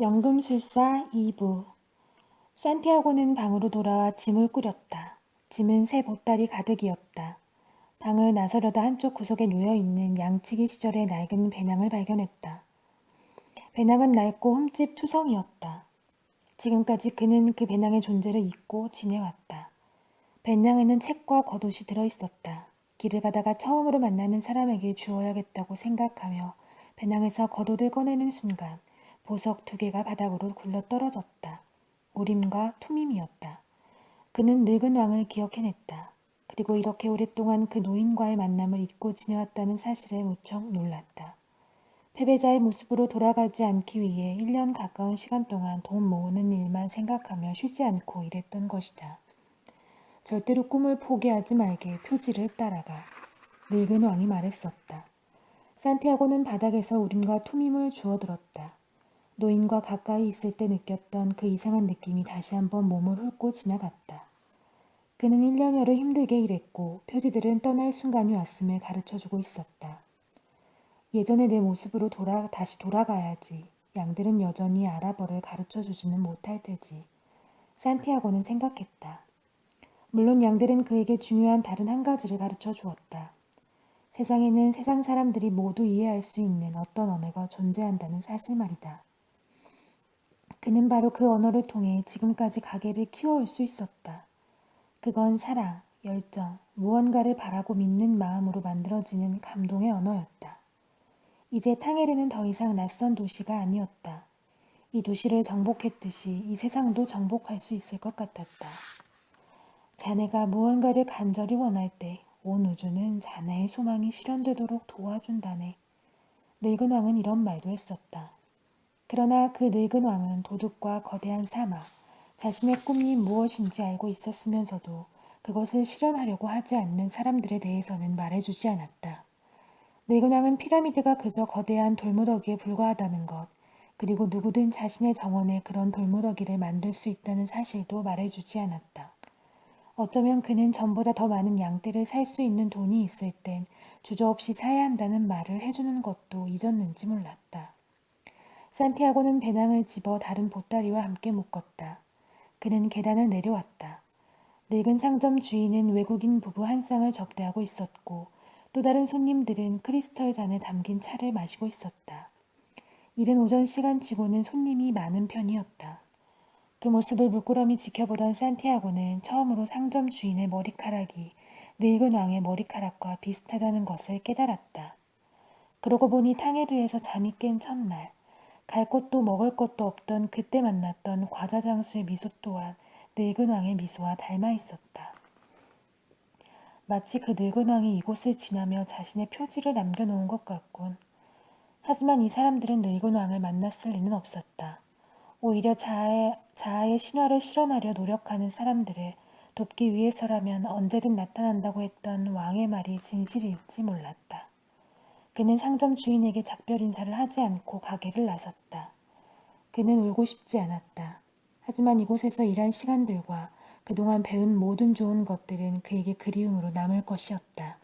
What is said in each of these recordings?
연금술사 2부. 산티아고는 방으로 돌아와 짐을 꾸렸다. 짐은 새 보따리 가득이었다. 방을 나서려다 한쪽 구석에 놓여있는 양치기 시절의 낡은 배낭을 발견했다. 배낭은 낡고 흠집 투성이었다. 지금까지 그는 그 배낭의 존재를 잊고 지내왔다. 배낭에는 책과 겉옷이 들어있었다. 길을 가다가 처음으로 만나는 사람에게 주어야겠다고 생각하며 배낭에서 겉옷을 꺼내는 순간 보석 2개가 바닥으로 굴러 떨어졌다. 우림과 투밈이었다. 그는 늙은 왕을 기억해냈다. 그리고 이렇게 오랫동안 그 노인과의 만남을 잊고 지내왔다는 사실에 무척 놀랐다. 패배자의 모습으로 돌아가지 않기 위해 1년 가까운 시간 동안 돈 모으는 일만 생각하며 쉬지 않고 일했던 것이다. 절대로 꿈을 포기하지 말게 표지를 따라가. 늙은 왕이 말했었다. 산티아고는 바닥에서 우림과 투밈을 주워들었다. 노인과 가까이 있을 때 느꼈던 그 이상한 느낌이 다시 한번 몸을 훑고 지나갔다. 그는 1년여를 힘들게 일했고 표지들은 떠날 순간이 왔음을 가르쳐주고 있었다. 예전의 내 모습으로 다시 돌아가야지. 양들은 여전히 아랍어를 가르쳐주지는 못할 테지. 산티아고는 생각했다. 물론 양들은 그에게 중요한 다른 한 가지를 가르쳐 주었다. 세상에는 세상 사람들이 모두 이해할 수 있는 어떤 언어가 존재한다는 사실 말이다. 그는 바로 그 언어를 통해 지금까지 가게를 키워올 수 있었다. 그건 사랑, 열정, 무언가를 바라고 믿는 마음으로 만들어지는 감동의 언어였다. 이제 탕헤르는 더 이상 낯선 도시가 아니었다. 이 도시를 정복했듯이 이 세상도 정복할 수 있을 것 같았다. 자네가 무언가를 간절히 원할 때 온 우주는 자네의 소망이 실현되도록 도와준다네. 늙은 왕은 이런 말도 했었다. 그러나 그 늙은 왕은 도둑과 거대한 사막, 자신의 꿈이 무엇인지 알고 있었으면서도 그것을 실현하려고 하지 않는 사람들에 대해서는 말해주지 않았다. 늙은 왕은 피라미드가 그저 거대한 돌무더기에 불과하다는 것, 그리고 누구든 자신의 정원에 그런 돌무더기를 만들 수 있다는 사실도 말해주지 않았다. 어쩌면 그는 전보다 더 많은 양떼를 살 수 있는 돈이 있을 땐 주저없이 사야 한다는 말을 해주는 것도 잊었는지 몰랐다. 산티아고는 배낭을 집어 다른 보따리와 함께 묶었다. 그는 계단을 내려왔다. 늙은 상점 주인은 외국인 부부 한 쌍을 접대하고 있었고 또 다른 손님들은 크리스털 잔에 담긴 차를 마시고 있었다. 이른 오전 시간치고는 손님이 많은 편이었다. 그 모습을 물끄러미 지켜보던 산티아고는 처음으로 상점 주인의 머리카락이 늙은 왕의 머리카락과 비슷하다는 것을 깨달았다. 그러고 보니 탕헤르에서 잠이 깬 첫날, 갈 곳도 먹을 것도 없던 그때 만났던 과자 장수의 미소 또한 늙은 왕의 미소와 닮아 있었다. 마치 그 늙은 왕이 이곳을 지나며 자신의 표지를 남겨놓은 것 같군. 하지만 이 사람들은 늙은 왕을 만났을 리는 없었다. 오히려 자아의 신화를 실현하려 노력하는 사람들을 돕기 위해서라면 언제든 나타난다고 했던 왕의 말이 진실일지 몰랐다. 그는 상점 주인에게 작별 인사를 하지 않고 가게를 나섰다. 그는 울고 싶지 않았다. 하지만 이곳에서 일한 시간들과 그동안 배운 모든 좋은 것들은 그에게 그리움으로 남을 것이었다.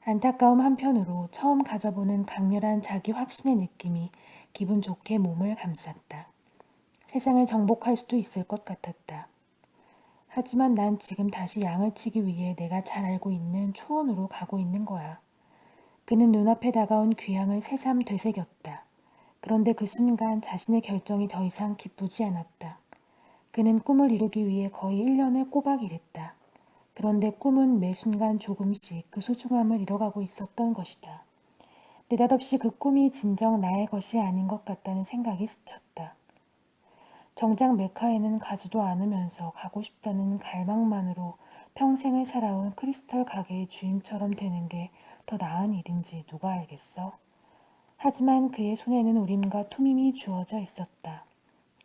안타까움 한편으로 처음 가져보는 강렬한 자기 확신의 느낌이 기분 좋게 몸을 감쌌다. 세상을 정복할 수도 있을 것 같았다. 하지만 난 지금 다시 양을 치기 위해 내가 잘 알고 있는 초원으로 가고 있는 거야. 그는 눈앞에 다가온 귀향을 새삼 되새겼다. 그런데 그 순간 자신의 결정이 더 이상 기쁘지 않았다. 그는 꿈을 이루기 위해 거의 1년을 꼬박 일했다. 그런데 꿈은 매 순간 조금씩 그 소중함을 잃어가고 있었던 것이다. 느닷없이 그 꿈이 진정 나의 것이 아닌 것 같다는 생각이 스쳤다. 정작 메카에는 가지도 않으면서 가고 싶다는 갈망만으로 평생을 살아온 크리스털 가게의 주인처럼 되는 게 더 나은 일인지 누가 알겠어? 하지만 그의 손에는 우림과 투밈이 주어져 있었다.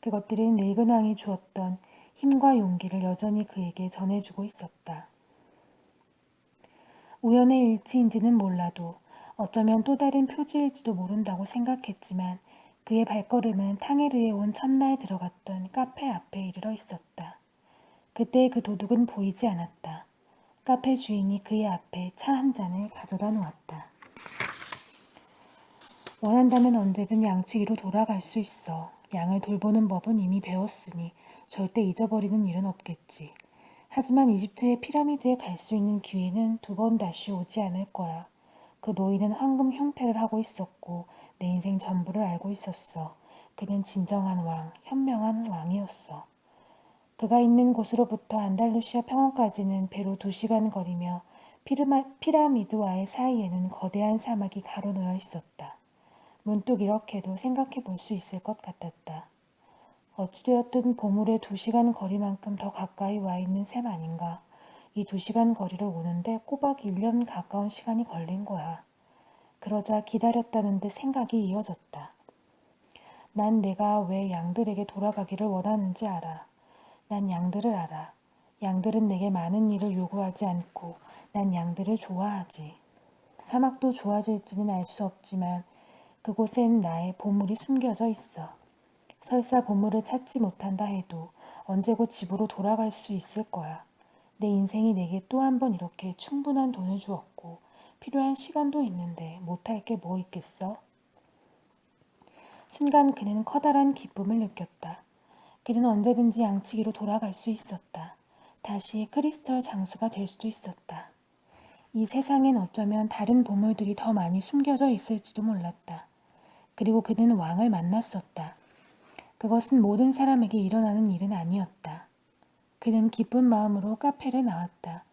그것들은 늙은 왕이 주었던 힘과 용기를 여전히 그에게 전해주고 있었다. 우연의 일치인지는 몰라도 어쩌면 또 다른 표지일지도 모른다고 생각했지만 그의 발걸음은 탕헤르에 온 첫날 들어갔던 카페 앞에 이르러 있었다. 그때 그 도둑은 보이지 않았다. 카페 주인이 그의 앞에 차 한 잔을 가져다 놓았다. 원한다면 언제든 양치기로 돌아갈 수 있어. 양을 돌보는 법은 이미 배웠으니 절대 잊어버리는 일은 없겠지. 하지만 이집트의 피라미드에 갈 수 있는 기회는 2번 다시 오지 않을 거야. 그 노인은 황금 흉패를 하고 있었고 내 인생 전부를 알고 있었어. 그는 진정한 왕, 현명한 왕이었어. 그가 있는 곳으로부터 안달루시아 평원까지는 배로 2시간 거리며 피라미드와의 사이에는 거대한 사막이 가로놓여 있었다. 문득 이렇게도 생각해 볼 수 있을 것 같았다. 어찌되었든 보물의 2시간 거리만큼 더 가까이 와 있는 셈 아닌가. 이 2시간 거리를 오는데 꼬박 1년 가까운 시간이 걸린 거야. 그러자 기다렸다는 듯 생각이 이어졌다. 난 내가 왜 양들에게 돌아가기를 원하는지 알아. 난 양들을 알아. 양들은 내게 많은 일을 요구하지 않고 난 양들을 좋아하지. 사막도 좋아질지는 알 수 없지만 그곳엔 나의 보물이 숨겨져 있어. 설사 보물을 찾지 못한다 해도 언제고 집으로 돌아갈 수 있을 거야. 내 인생이 내게 또 한 번 이렇게 충분한 돈을 주었고 필요한 시간도 있는데 못할 게 뭐 있겠어? 순간 그는 커다란 기쁨을 느꼈다. 그는 언제든지 양치기로 돌아갈 수 있었다. 다시 크리스털 장수가 될 수도 있었다. 이 세상엔 어쩌면 다른 보물들이 더 많이 숨겨져 있을지도 몰랐다. 그리고 그는 왕을 만났었다. 그것은 모든 사람에게 일어나는 일은 아니었다. 그는 기쁜 마음으로 카페를 나왔다.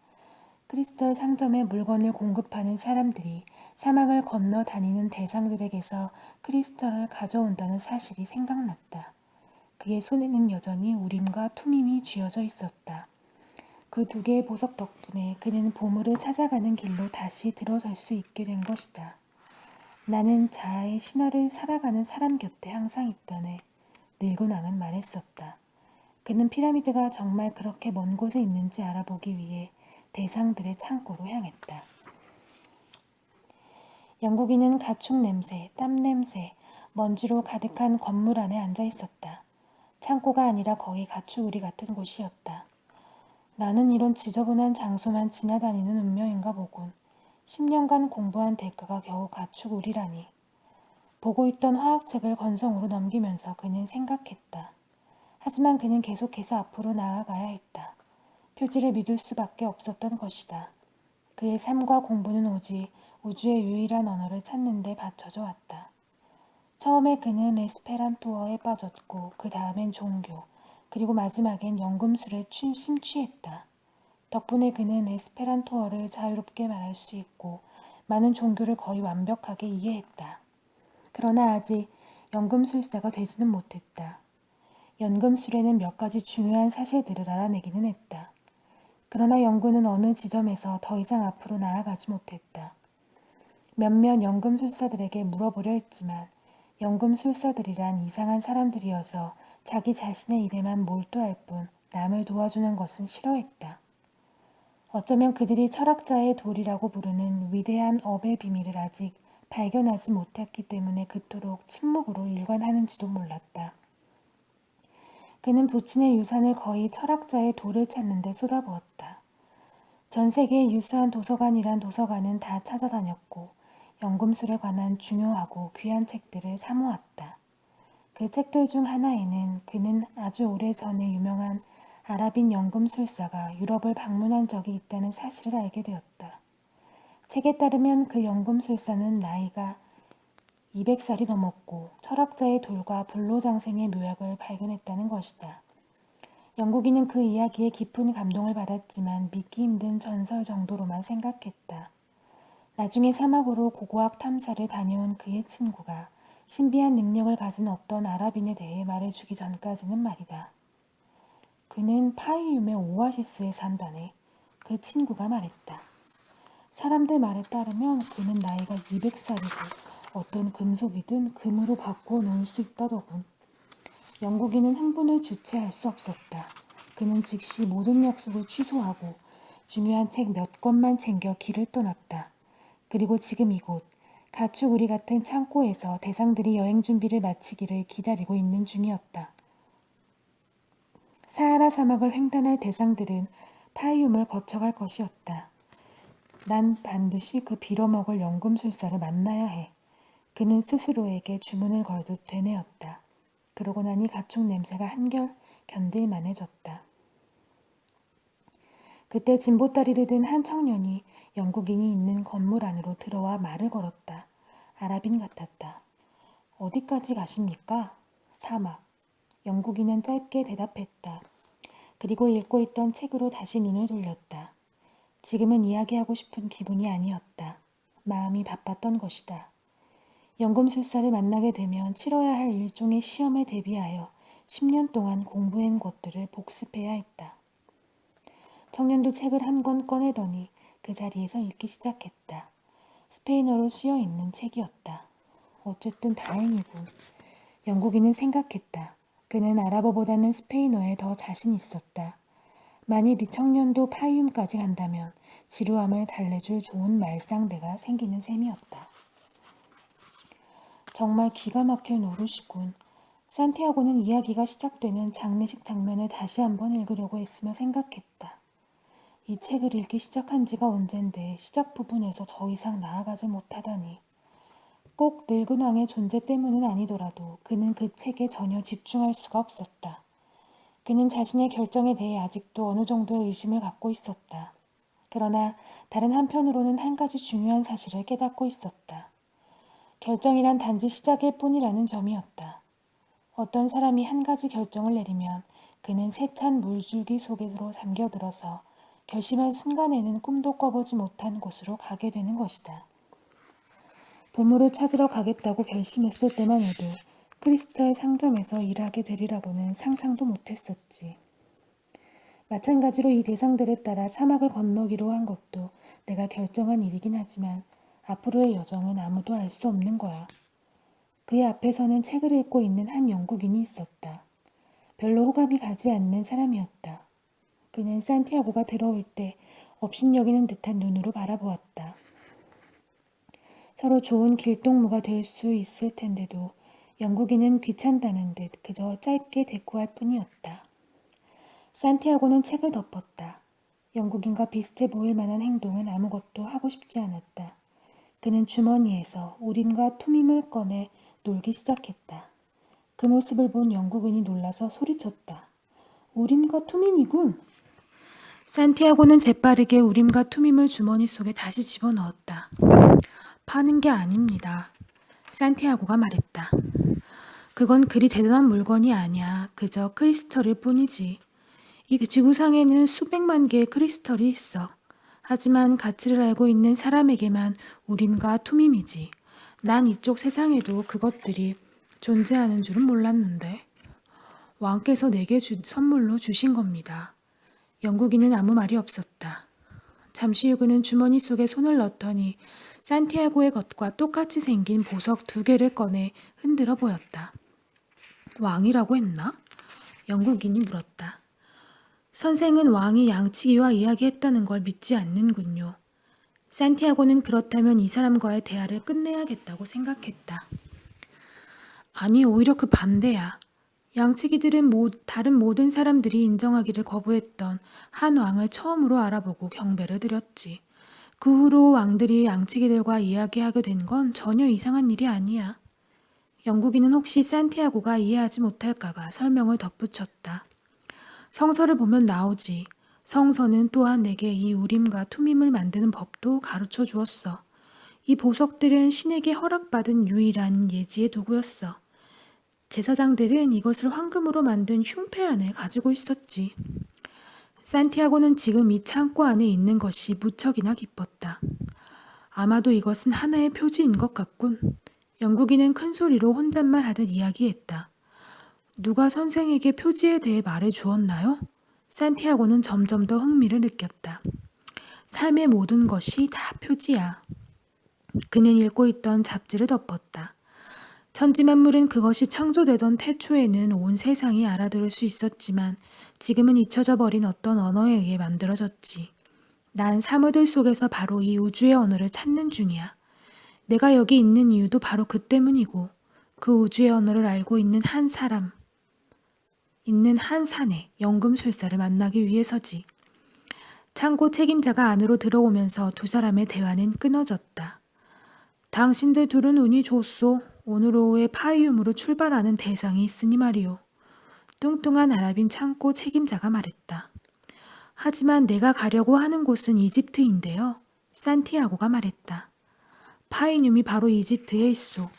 크리스털 상점에 물건을 공급하는 사람들이 사막을 건너 다니는 대상들에게서 크리스털을 가져온다는 사실이 생각났다. 그의 손에는 여전히 우림과 투밈이 쥐어져 있었다. 그 2개의 보석 덕분에 그는 보물을 찾아가는 길로 다시 들어설 수 있게 된 것이다. 나는 자아의 신화를 살아가는 사람 곁에 항상 있다네. 늙은 왕은 말했었다. 그는 피라미드가 정말 그렇게 먼 곳에 있는지 알아보기 위해 대상들의 창고로 향했다. 영국인은 가축 냄새, 땀 냄새, 먼지로 가득한 건물 안에 앉아 있었다. 창고가 아니라 거의 가축우리 같은 곳이었다. 나는 이런 지저분한 장소만 지나다니는 운명인가 보군. 10년간 공부한 대가가 겨우 가축우리라니. 보고 있던 화학책을 건성으로 넘기면서 그는 생각했다. 하지만 그는 계속해서 앞으로 나아가야 했다. 표지를 믿을 수밖에 없었던 것이다. 그의 삶과 공부는 오직 우주의 유일한 언어를 찾는 데 바쳐져 왔다. 처음에 그는 에스페란토어에 빠졌고 그 다음엔 종교, 그리고 마지막엔 연금술에 심취했다. 덕분에 그는 에스페란토어를 자유롭게 말할 수 있고 많은 종교를 거의 완벽하게 이해했다. 그러나 아직 연금술사가 되지는 못했다. 연금술에는 몇 가지 중요한 사실들을 알아내기는 했다. 그러나 연구는 어느 지점에서 더 이상 앞으로 나아가지 못했다. 몇몇 연금술사들에게 물어보려 했지만 연금술사들이란 이상한 사람들이어서 자기 자신의 일에만 몰두할 뿐 남을 도와주는 것은 싫어했다. 어쩌면 그들이 철학자의 도리라고 부르는 위대한 업의 비밀을 아직 발견하지 못했기 때문에 그토록 침묵으로 일관하는지도 몰랐다. 그는 부친의 유산을 거의 철학자의 도를 찾는 데 쏟아부었다. 전 세계의 유수한 도서관이란 도서관은 다 찾아다녔고 연금술에 관한 중요하고 귀한 책들을 사모았다. 그 책들 중 하나에는 그는 아주 오래전에 유명한 아랍인 연금술사가 유럽을 방문한 적이 있다는 사실을 알게 되었다. 책에 따르면 그 연금술사는 나이가 200살이 넘었고 철학자의 돌과 불로장생의 묘약을 발견했다는 것이다. 영국인은 그 이야기에 깊은 감동을 받았지만 믿기 힘든 전설 정도로만 생각했다. 나중에 사막으로 고고학 탐사를 다녀온 그의 친구가 신비한 능력을 가진 어떤 아랍인에 대해 말해주기 전까지는 말이다. 그는 파이움의 오아시스에 산다네. 그 친구가 말했다. 사람들 말에 따르면 그는 나이가 200살이고 어떤 금속이든 금으로 바꾸어 놓을 수 있다더군. 영국인은 흥분을 주체할 수 없었다. 그는 즉시 모든 약속을 취소하고 중요한 책 몇 권만 챙겨 길을 떠났다. 그리고 지금 이곳 가축우리 같은 창고에서 대상들이 여행 준비를 마치기를 기다리고 있는 중이었다. 사하라 사막을 횡단할 대상들은 파이움을 거쳐갈 것이었다. 난 반드시 그 빌어먹을 연금술사를 만나야 해. 그는 스스로에게 주문을 걸듯 되뇌었다. 그러고 나니 가축 냄새가 한결 견딜만해졌다. 그때 짐보따리를 든 한 청년이 영국인이 있는 건물 안으로 들어와 말을 걸었다. 아랍인 같았다. 어디까지 가십니까? 사막. 영국인은 짧게 대답했다. 그리고 읽고 있던 책으로 다시 눈을 돌렸다. 지금은 이야기하고 싶은 기분이 아니었다. 마음이 바빴던 것이다. 연금술사를 만나게 되면 치러야 할 일종의 시험에 대비하여 10년 동안 공부한 것들을 복습해야 했다. 청년도 책을 한 권 꺼내더니 그 자리에서 읽기 시작했다. 스페인어로 쓰여 있는 책이었다. 어쨌든 다행이군. 영국인은 생각했다. 그는 아랍어보다는 스페인어에 더 자신 있었다. 만일 이 청년도 파이움까지 간다면 지루함을 달래줄 좋은 말상대가 생기는 셈이었다. 정말 기가 막힐 노릇이군. 산티아고는 이야기가 시작되는 장례식 장면을 다시 한번 읽으려고 애쓰며 생각했다. 이 책을 읽기 시작한 지가 언젠데 시작 부분에서 더 이상 나아가지 못하다니. 꼭 늙은 왕의 존재 때문은 아니더라도 그는 그 책에 전혀 집중할 수가 없었다. 그는 자신의 결정에 대해 아직도 어느 정도의 의심을 갖고 있었다. 그러나 다른 한편으로는 한 가지 중요한 사실을 깨닫고 있었다. 결정이란 단지 시작일 뿐이라는 점이었다. 어떤 사람이 한 가지 결정을 내리면 그는 세찬 물줄기 속으로 잠겨들어서 결심한 순간에는 꿈도 꿔보지 못한 곳으로 가게 되는 것이다. 보물을 찾으러 가겠다고 결심했을 때만 해도 크리스탈 상점에서 일하게 되리라고는 상상도 못했었지. 마찬가지로 이 대상들에 따라 사막을 건너기로 한 것도 내가 결정한 일이긴 하지만 앞으로의 여정은 아무도 알 수 없는 거야. 그의 앞에서는 책을 읽고 있는 한 영국인이 있었다. 별로 호감이 가지 않는 사람이었다. 그는 산티아고가 들어올 때 업신여기는 듯한 눈으로 바라보았다. 서로 좋은 길동무가 될 수 있을 텐데도 영국인은 귀찮다는 듯 그저 짧게 대꾸할 뿐이었다. 산티아고는 책을 덮었다. 영국인과 비슷해 보일 만한 행동은 아무것도 하고 싶지 않았다. 그는 주머니에서 우림과 투밈을 꺼내 놀기 시작했다. 그 모습을 본 영국인이 놀라서 소리쳤다. 우림과 투밈이군. 산티아고는 재빠르게 우림과 투밈을 주머니 속에 다시 집어넣었다. 파는 게 아닙니다. 산티아고가 말했다. 그건 그리 대단한 물건이 아니야. 그저 크리스털일 뿐이지. 이 지구상에는 수백만 개의 크리스털이 있어. 하지만 가치를 알고 있는 사람에게만 우림과 투밈이지. 난 이쪽 세상에도 그것들이 존재하는 줄은 몰랐는데. 왕께서 내게 선물로 주신 겁니다. 영국인은 아무 말이 없었다. 잠시 후 그는 주머니 속에 손을 넣더니 산티아고의 것과 똑같이 생긴 보석 2개를 꺼내 흔들어 보였다. 왕이라고 했나? 영국인이 물었다. 선생은 왕이 양치기와 이야기했다는 걸 믿지 않는군요. 산티아고는 그렇다면 이 사람과의 대화를 끝내야겠다고 생각했다. 아니, 오히려 그 반대야. 양치기들은 다른 모든 사람들이 인정하기를 거부했던 한 왕을 처음으로 알아보고 경배를 드렸지. 그 후로 왕들이 양치기들과 이야기하게 된 건 전혀 이상한 일이 아니야. 영국인은 혹시 산티아고가 이해하지 못할까봐 설명을 덧붙였다. 성서를 보면 나오지. 성서는 또한 내게 이 우림과 투밈을 만드는 법도 가르쳐 주었어. 이 보석들은 신에게 허락받은 유일한 예지의 도구였어. 제사장들은 이것을 황금으로 만든 흉패 안에 가지고 있었지. 산티아고는 지금 이 창고 안에 있는 것이 무척이나 기뻤다. 아마도 이것은 하나의 표지인 것 같군. 영국인은 큰 소리로 혼잣말 하듯 이야기했다. 누가 선생에게 표지에 대해 말해 주었나요? 산티아고는 점점 더 흥미를 느꼈다. 삶의 모든 것이 다 표지야. 그는 읽고 있던 잡지를 덮었다. 천지만물은 그것이 창조되던 태초에는 온 세상이 알아들을 수 있었지만 지금은 잊혀져 버린 어떤 언어에 의해 만들어졌지. 난 사무들 속에서 바로 이 우주의 언어를 찾는 중이야. 내가 여기 있는 이유도 바로 그 때문이고 그 우주의 언어를 알고 있는 한 사람, 있는 한 사내 연금술사를 만나기 위해서지. 창고 책임자가 안으로 들어오면서 두 사람의 대화는 끊어졌다. 당신들 둘은 운이 좋소. 오늘 오후에 파이움으로 출발하는 대상이 있으니 말이오. 뚱뚱한 아랍인 창고 책임자가 말했다. 하지만 내가 가려고 하는 곳은 이집트인데요. 산티아고가 말했다. 파이눔이 바로 이집트에 있소.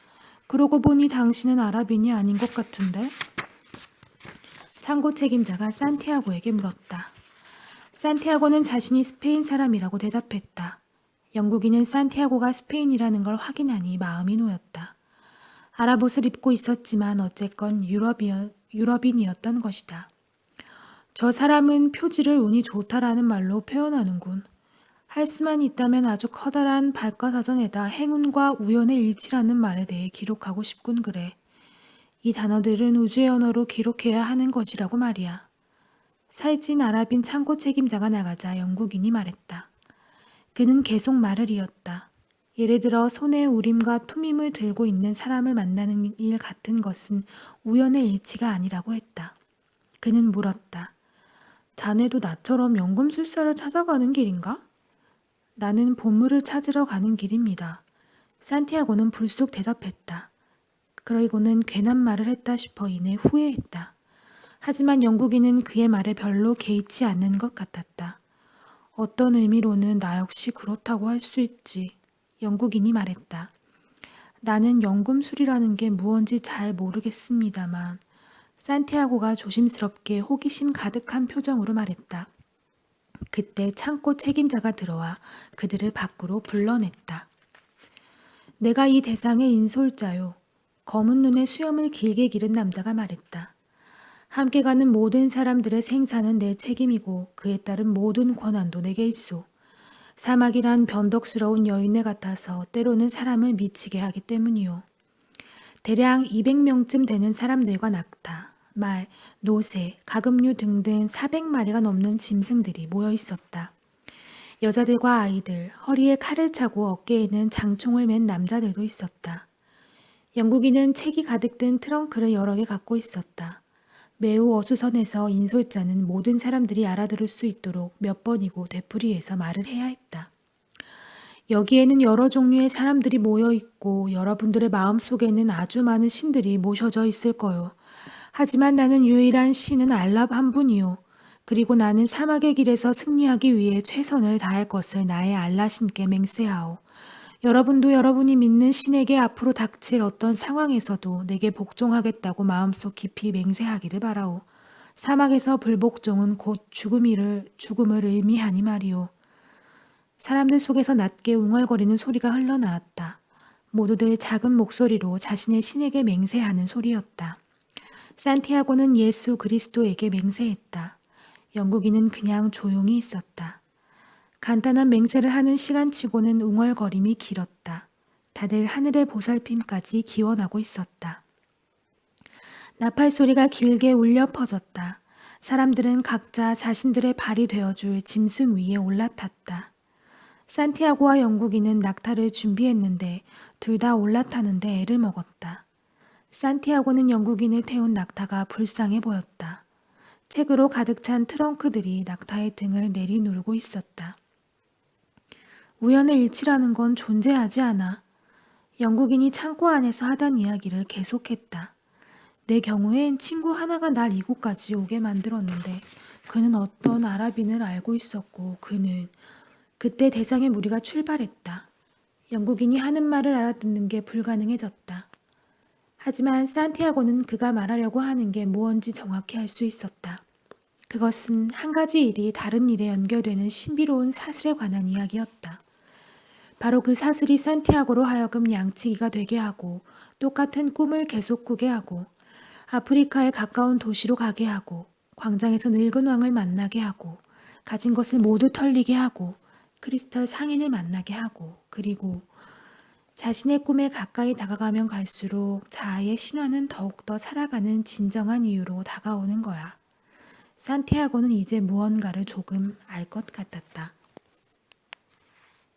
그러고 보니 당신은 아랍인이 아닌 것 같은데? 창고 책임자가 산티아고에게 물었다. 산티아고는 자신이 스페인 사람이라고 대답했다. 영국인은 산티아고가 스페인이라는 걸 확인하니 마음이 놓였다. 아랍옷을 입고 있었지만 어쨌건 유럽인이었던 것이다. 저 사람은 표지를 운이 좋다라는 말로 표현하는군. 할 수만 있다면 아주 커다란 발과사전에다 행운과 우연의 일치라는 말에 대해 기록하고 싶군 그래. 이 단어들은 우주의 언어로 기록해야 하는 것이라고 말이야. 살찐 아랍인 창고 책임자가 나가자 영국인이 말했다. 그는 계속 말을 이었다. 예를 들어 손에 우림과 투밈을 들고 있는 사람을 만나는 일 같은 것은 우연의 일치가 아니라고 했다. 그는 물었다. 자네도 나처럼 연금술사를 찾아가는 길인가? 나는 보물을 찾으러 가는 길입니다. 산티아고는 불쑥 대답했다. 그리고는 괜한 말을 했다 싶어 이내 후회했다. 하지만 영국인은 그의 말에 별로 개의치 않는 것 같았다. 어떤 의미로는 나 역시 그렇다고 할 수 있지. 영국인이 말했다. 나는 연금술이라는 게 무언지 잘 모르겠습니다만 산티아고가 조심스럽게 호기심 가득한 표정으로 말했다. 그때 창고 책임자가 들어와 그들을 밖으로 불러냈다. 내가 이 대상의 인솔자요. 검은 눈에 수염을 길게 기른 남자가 말했다. 함께 가는 모든 사람들의 생사는 내 책임이고 그에 따른 모든 권한도 내게 있소. 사막이란 변덕스러운 여인네 같아서 때로는 사람을 미치게 하기 때문이요. 대략 200명쯤 되는 사람들과 낙타, 말, 노새, 가금류 등등 400마리가 넘는 짐승들이 모여 있었다. 여자들과 아이들, 허리에 칼을 차고 어깨에는 장총을 맨 남자들도 있었다. 영국인은 책이 가득 든 트렁크를 여러 개 갖고 있었다. 매우 어수선해서 인솔자는 모든 사람들이 알아들을 수 있도록 몇 번이고 되풀이해서 말을 해야 했다. 여기에는 여러 종류의 사람들이 모여 있고 여러분들의 마음속에는 아주 많은 신들이 모셔져 있을 거요. 하지만 나는 유일한 신은 알라 한 분이요. 그리고 나는 사막의 길에서 승리하기 위해 최선을 다할 것을 나의 알라 신께 맹세하오. 여러분도 여러분이 믿는 신에게 앞으로 닥칠 어떤 상황에서도 내게 복종하겠다고 마음속 깊이 맹세하기를 바라오. 사막에서 불복종은 곧 죽음을 의미하니 말이오. 사람들 속에서 낮게 웅얼거리는 소리가 흘러나왔다. 모두들 작은 목소리로 자신의 신에게 맹세하는 소리였다. 산티아고는 예수 그리스도에게 맹세했다. 영국인은 그냥 조용히 있었다. 간단한 맹세를 하는 시간치고는 웅얼거림이 길었다. 다들 하늘의 보살핌까지 기원하고 있었다. 나팔 소리가 길게 울려 퍼졌다. 사람들은 각자 자신들의 발이 되어줄 짐승 위에 올라탔다. 산티아고와 영국인은 낙타를 준비했는데 둘 다 올라타는데 애를 먹었다. 산티아고는 영국인을 태운 낙타가 불쌍해 보였다. 책으로 가득 찬 트렁크들이 낙타의 등을 내리누르고 있었다. 우연의 일치라는 건 존재하지 않아. 영국인이 창고 안에서 하던 이야기를 계속했다. 내 경우엔 친구 하나가 날 이곳까지 오게 만들었는데 그는 어떤 아랍인을 알고 있었고 그는 그때 대상의 무리가 출발했다. 영국인이 하는 말을 알아듣는 게 불가능해졌다. 하지만 산티아고는 그가 말하려고 하는 게 무언지 정확히 알 수 있었다. 그것은 한 가지 일이 다른 일에 연결되는 신비로운 사슬에 관한 이야기였다. 바로 그 사슬이 산티아고로 하여금 양치기가 되게 하고 똑같은 꿈을 계속 꾸게 하고 아프리카에 가까운 도시로 가게 하고 광장에서 늙은 왕을 만나게 하고 가진 것을 모두 털리게 하고 크리스털 상인을 만나게 하고 그리고 자신의 꿈에 가까이 다가가면 갈수록 자아의 신화는 더욱더 살아가는 진정한 이유로 다가오는 거야. 산티아고는 이제 무언가를 조금 알 것 같았다.